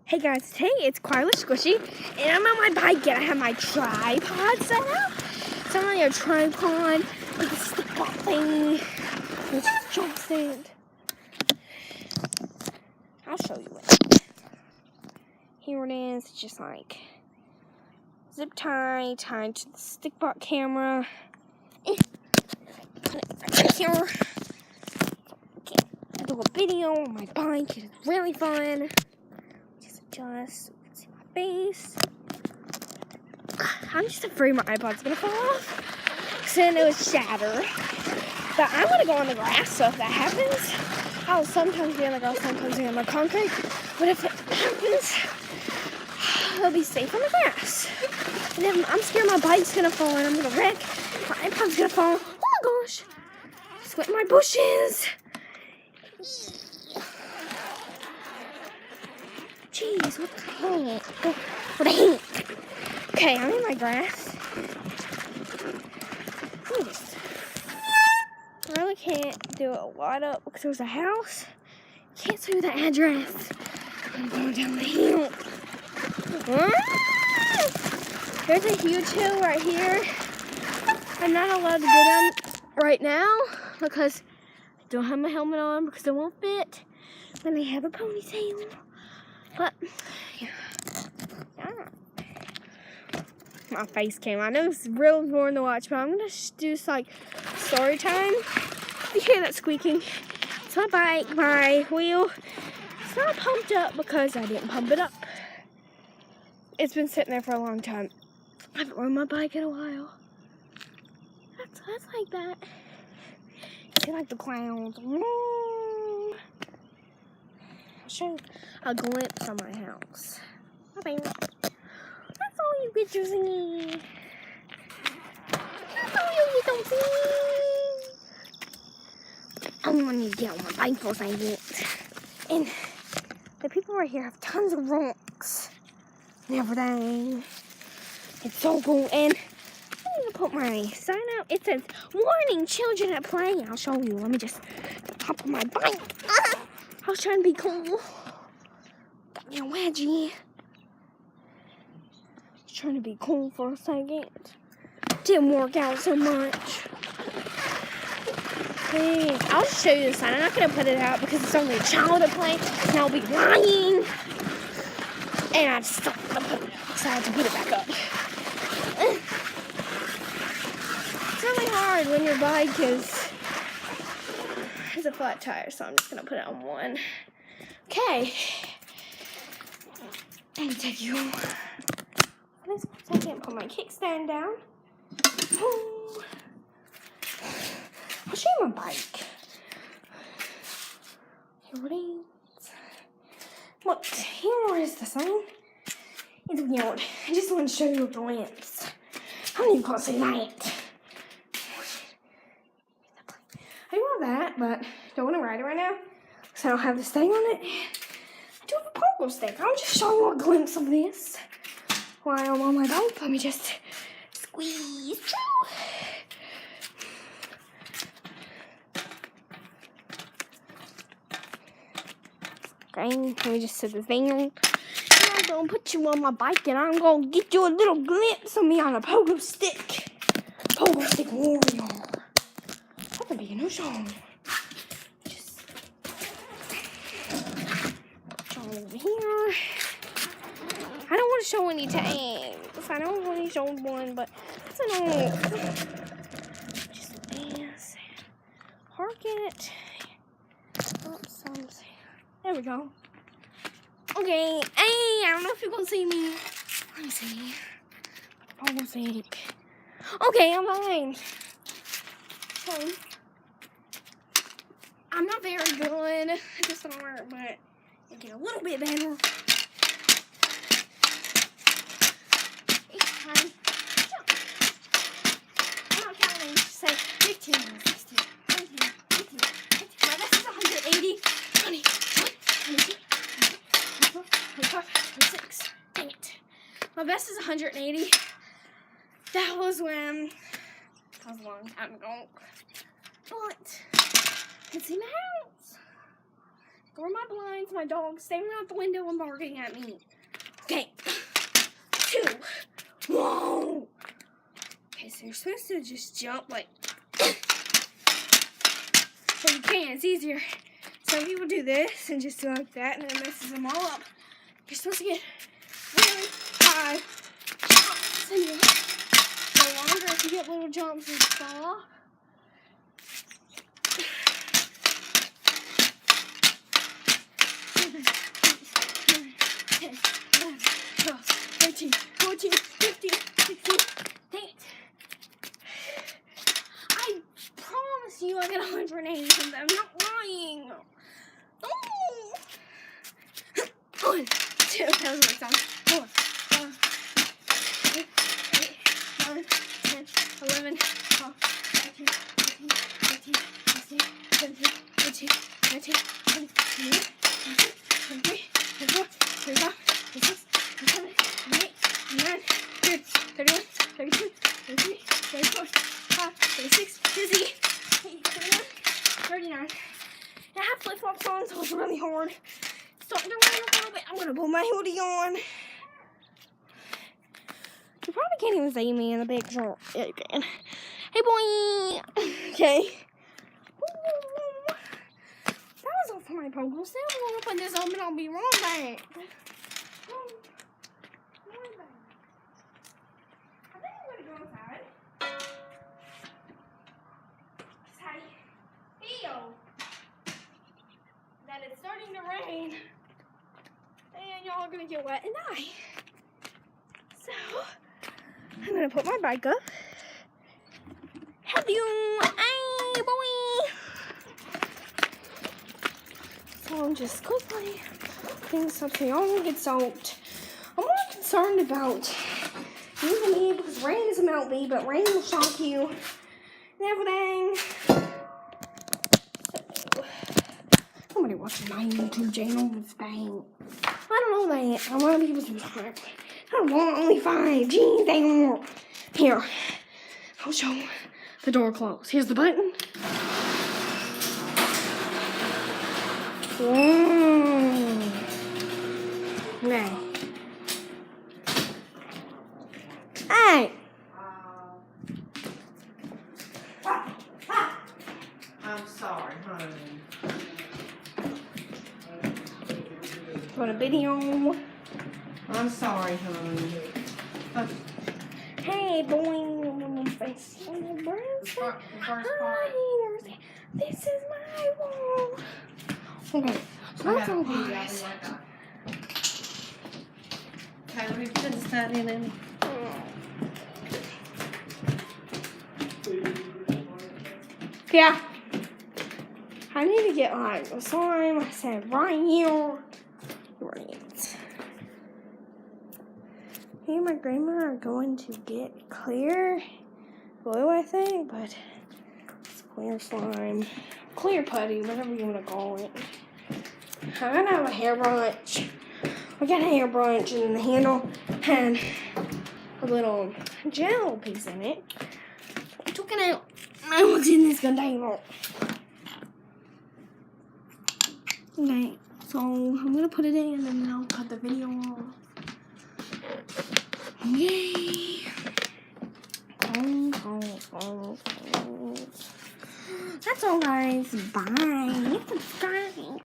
Hey guys, today it's Carla Squishy, and I'm on my bike and I have my tripod set up. So I'm on your tripod with the stick ball thing, which is giant. I'll show you it. Here it is, it's just like zip tie, tied to the stick bot camera. Put it right here. I do a video on my bike, it's really fun. Just adjust. See my face. I'm just afraid my iPod's gonna fall off, because then it would shatter. But I'm gonna go on the grass, so if that happens, I'll sometimes be on the grass, sometimes be on the concrete. But if it happens, I'll be safe on the grass. And then I'm scared my bike's gonna fall and I'm gonna wreck. My iPod's gonna fall. Oh my gosh! Just went in my bushes. Jeez, what the heck? What the heck? Okay, I'm in my grass. I really can't do a lot up because there's a house. Can't see the address. I'm going down the hill. There's a huge hill right here. I'm not allowed to go down right now because I don't have my helmet on because it won't fit when I have a ponytail. But, yeah. My face came. I know it's real boring to watch, but I'm going to do this, like, story time. You hear that squeaking? It's my bike, my wheel. It's not pumped up because I didn't pump it up. It's been sitting there for a long time. I haven't rode my bike in a while. That's like that. See, like the clouds. I'll show you a glimpse of my house. Okay. That's all you get to see. That's all you get to see. I'm gonna need to get on my bike for a second. And the people right here have tons of rocks and everything. It's so cool. And I need to put my sign out. It says, "Warning, children at play." I'll show you. Let me just hop on my bike. I was trying to be cool. Got me a wedgie. Trying to be cool for a second. Didn't work out so much. Hey, I'll show you the sign. I'm not going to put it out because it's only a child to play, and I'll be lying. And I just decided to put it back up. It's really hard when your bike has a flat tire, so I'm just going to put it on one. Okay. And take you. I can't put my kickstand down. Oh. I'll show you my bike. Here it is. Look, here is the sign. It's weird. I just want to show you a glimpse. I don't even can't see that. I do have that, but don't want to ride it right now because I don't have this thing on it. I do have a pogo stick. I'll just show you a glimpse of this. While I'm on my bike, let me just squeeze through. Okay, let me just set the thing on. And I'm gonna put you on my bike and I'm gonna get you a little glimpse of me on a pogo stick. Pogo stick warrior. That could be a new song. Just put you over here. I don't want to show any tags. I don't want to show one, but that's enough. Just this. Park it. There we go. Okay. Hey, I don't know if you're going to see me. Let me see. Almost sick. Okay, I'm fine. So, I'm not very good at this art, but I get a little bit better. Time. Jump. I'm not counting. Say 15, 16, 17, 18, 19. My best is 180. 20, 22, 24, 25, 26. Dang it. My best is 180. That was a long time ago. But, you can see my house. Lower my blinds. My dog's staring out the window and barking at me. Okay. 2. Whoa. Okay, so you're supposed to just jump like. Well, you can. It's easier. Some people do this and just do like that, and it messes them all up. You're supposed to get really high jumps, and you go longer if you get little jumps and fall off. 10, 11, 12, 13, 14, 15, 16. Dang it. I promise you I get 180 of them. I'm not lying. Oh. 1, 2, that was my song. 4, 5, 6, 8, 9, 10, 11, 12, 13, 14, 15, 16, 17, 18, 19, 20, 21, 22, 23, 24, 25, 26, 27, 28, 29, 30, 31, 32, 33, 34, 35, 36, 38, 39, 39. I have flip-flops on, so it's really hard. It's starting to rain a little bit. I'm going to put my hoodie on. You probably can't even see me in the picture. Yeah, you can. Hey, boy. Okay. That was all for my Pokemon. Still, I'm going to put this up and I'll be right back. I think I'm going to go inside. How do you feel that it's starting to rain and y'all are going to get wet and die? So, I'm going to put my bike up. Hello, hey boy. So I'm just quickly putting stuff so y'all won't get soaked. I'm more concerned about you and me because rain doesn't melt me, but rain will shock you and everything. So, somebody watching my YouTube channel is bang. I don't know that. I want to be subscribe. I don't want only 5. Jeez, dang. Here, I'll show the door closed. Here's the button. Okay. Hey. I'm sorry, honey. Want a video? I'm sorry, honey. Hey, boy. Face. The first part. This is my wall. Okay. So that's all, guys. Okay, let me put this stuff in it. Yeah. I need to get like a slime. I said right here. Right. Me and my grandma are going to get clear glue, I think, but it's clear slime. Clear putty, whatever you want to call it. I'm gonna have a hairbrush. We got a hairbrush and the handle had a little gel piece in it. I took it out. Now what's in this container? Okay, so I'm gonna put it in and then I'll cut the video off. Yay! That's all, guys. Bye. Subscribe.